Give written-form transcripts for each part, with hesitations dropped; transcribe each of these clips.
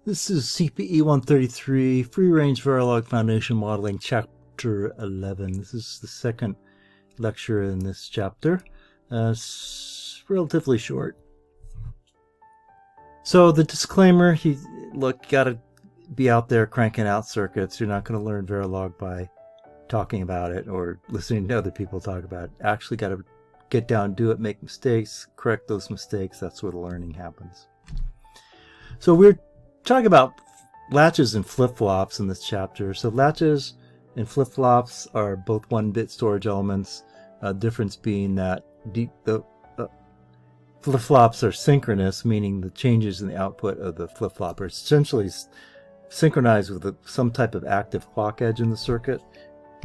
This is CPE 133, Free Range Verilog Foundation Modeling, Chapter 11. This is the second lecture in this chapter. It's relatively short. So the disclaimer, look, you gotta be out there cranking out circuits. You're not going to learn Verilog by talking about it or listening to other people talk about it. Actually got to get down, do it, make mistakes, correct those mistakes. That's where the learning happens. So we're talking about latches and flip-flops in this chapter. So latches and flip-flops are both 1-bit storage elements. Difference being that the flip-flops are synchronous, meaning the changes in the output of the flip-flop are essentially synchronized with some type of active clock edge in the circuit,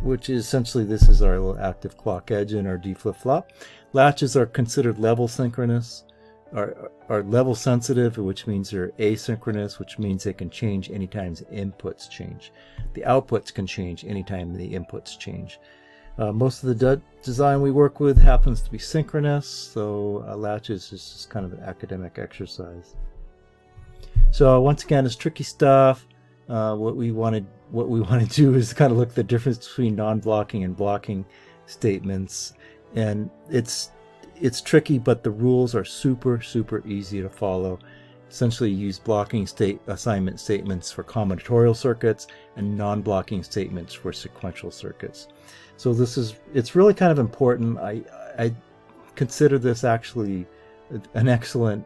which is essentially, this is our little active clock edge in our D flip-flop. Latches are considered level synchronous, are level sensitive, which means they're asynchronous, which means they can change anytime the inputs change. The outputs can change anytime the inputs change. Most of the design we work with happens to be synchronous, so latches is just kind of an academic exercise. So once again, it's tricky stuff. What we want to do is kind of look at the difference between non-blocking and blocking statements, and it's tricky, but the rules are super easy to follow. Essentially, use blocking assignment statements for combinatorial circuits and non-blocking statements for sequential circuits. So it's really kind of important. I consider this actually an excellent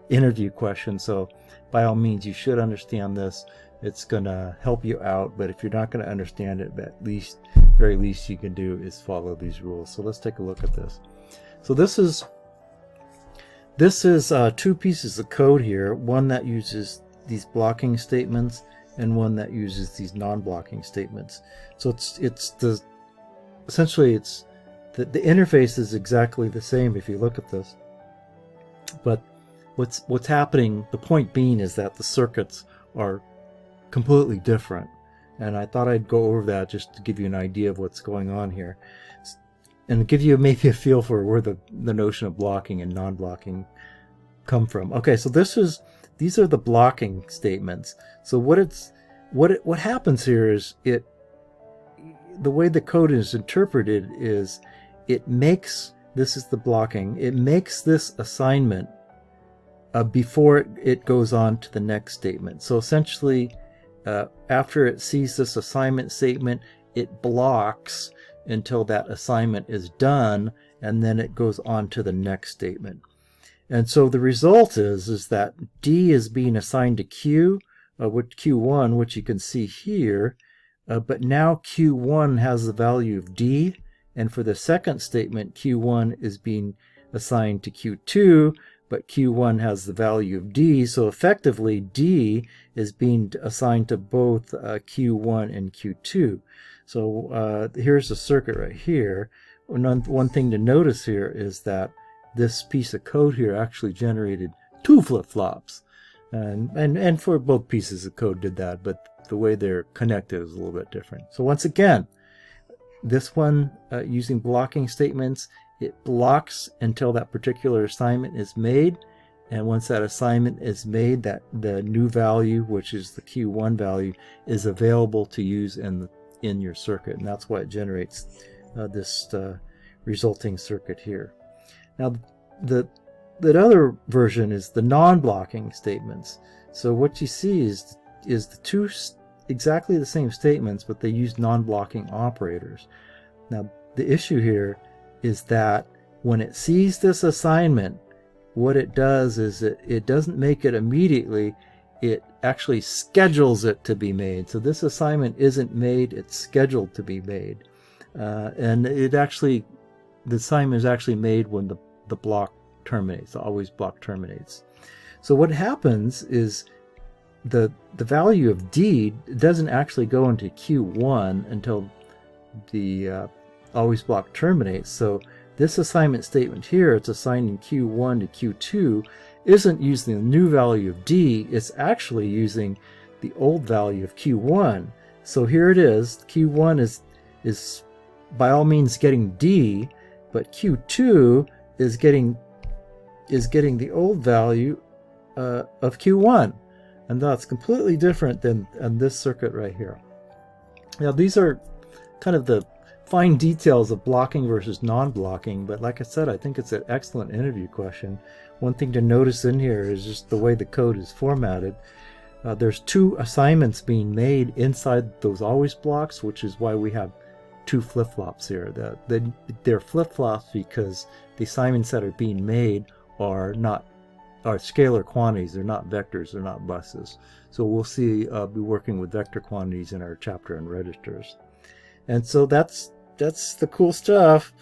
interview question. So by all means, you should understand this. It's going to help you out, but if you're not going to understand it, at least, very least you can do is follow these rules. So let's take a look at this. So this is two pieces of code here, one that uses these blocking statements and one that uses these non-blocking statements. So essentially the interface is exactly the same if you look at this, but what's happening, the point being, is that the circuits are completely different, and I thought I'd go over that just to give you an idea of what's going on here and give you maybe a feel for where the notion of blocking and non-blocking come from. Okay, so these are the blocking statements. So what happens here is the way the code is interpreted is this is the blocking. It makes this assignment before it goes on to the next statement. So essentially, after it sees this assignment statement, it blocks until that assignment is done, and then it goes on to the next statement. And so the result is that D is being assigned to Q, Q1, which you can see here, but now Q1 has the value of D, and for the second statement, Q1 is being assigned to Q2, but Q1 has the value of D, so effectively D is being assigned to both Q1 and Q2. So here's the circuit right here. One thing to notice here is that this piece of code here actually generated two flip-flops, and for both pieces of code did that, but the way they're connected is a little bit different. So once again, this one using blocking statements, it blocks until that particular assignment is made, and once that assignment is made, that the new value, which is the Q1 value, is available to use in your circuit, and that's why it generates this resulting circuit here. Now the other version is the non-blocking statements. So what you see is the two exactly the same statements, but they use non-blocking operators. Now the issue here is that when it sees this assignment, what it does is it doesn't make it immediately, it actually schedules it to be made. So this assignment isn't made, it's scheduled to be made. And the assignment is actually made when the block terminates, the always block terminates. So what happens is the value of D doesn't actually go into Q1 until the always block terminates. So this assignment statement here, it's assigning Q1 to Q2, isn't using the new value of D, it's actually using the old value of Q1. So here it is, Q1 is by all means getting D, but Q2 is getting is getting the old value of Q1, and that's completely different than this circuit right here. Now these are kind of the fine details of blocking versus non-blocking, but like I said, I think it's an excellent interview question. One thing to notice in here is just the way the code is formatted. There's two assignments being made inside those always blocks, which is why we have two flip-flops here. They're flip-flops because the assignments that are being made are scalar quantities. They're not vectors, they're not buses. So we'll be working with vector quantities in our chapter on registers. And so that's the cool stuff.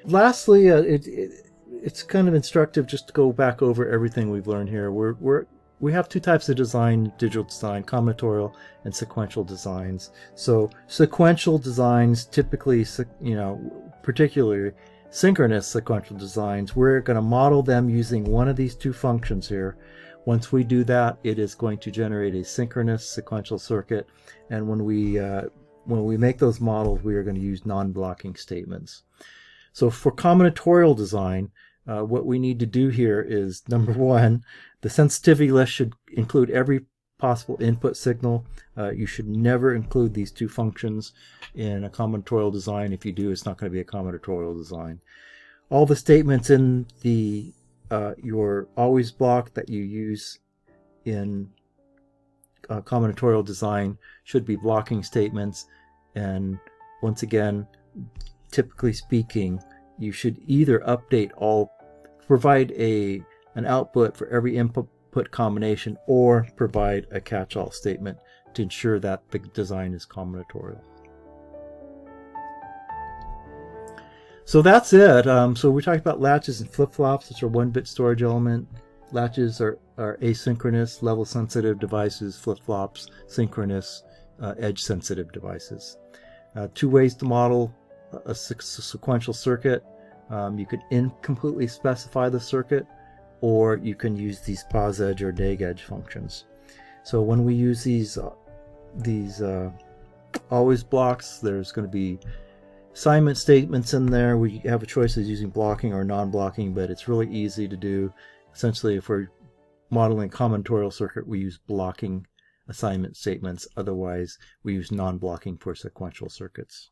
Lastly, it's kind of instructive just to go back over everything we've learned here. We have two types of design, digital design, combinatorial and sequential designs. So sequential designs, typically, particularly synchronous sequential designs, we're going to model them using one of these two functions here. Once we do that, it is going to generate a synchronous sequential circuit. And when we make those models, we are going to use non-blocking statements. So for combinatorial design, what we need to do here is, number one, the sensitivity list should include every possible input signal. You should never include these two functions in a combinatorial design. If you do, it's not going to be a combinatorial design. All the statements in your always block that you use in combinatorial design should be blocking statements. And once again, typically speaking, you should either provide an output for every input combination, or provide a catch-all statement to ensure that the design is combinatorial. So that's it. So we talked about latches and flip-flops, which are 1-bit storage element. Latches are asynchronous, level-sensitive devices. Flip-flops, synchronous, edge-sensitive devices. Two ways to model a sequential circuit. You could incompletely specify the circuit, or you can use these posedge or degedge functions. So when we use these always blocks, there's going to be assignment statements in there. We have a choice of using blocking or non-blocking, but it's really easy to do. Essentially, if we're modeling a combinatorial circuit, we use blocking assignment statements. Otherwise, we use non-blocking for sequential circuits.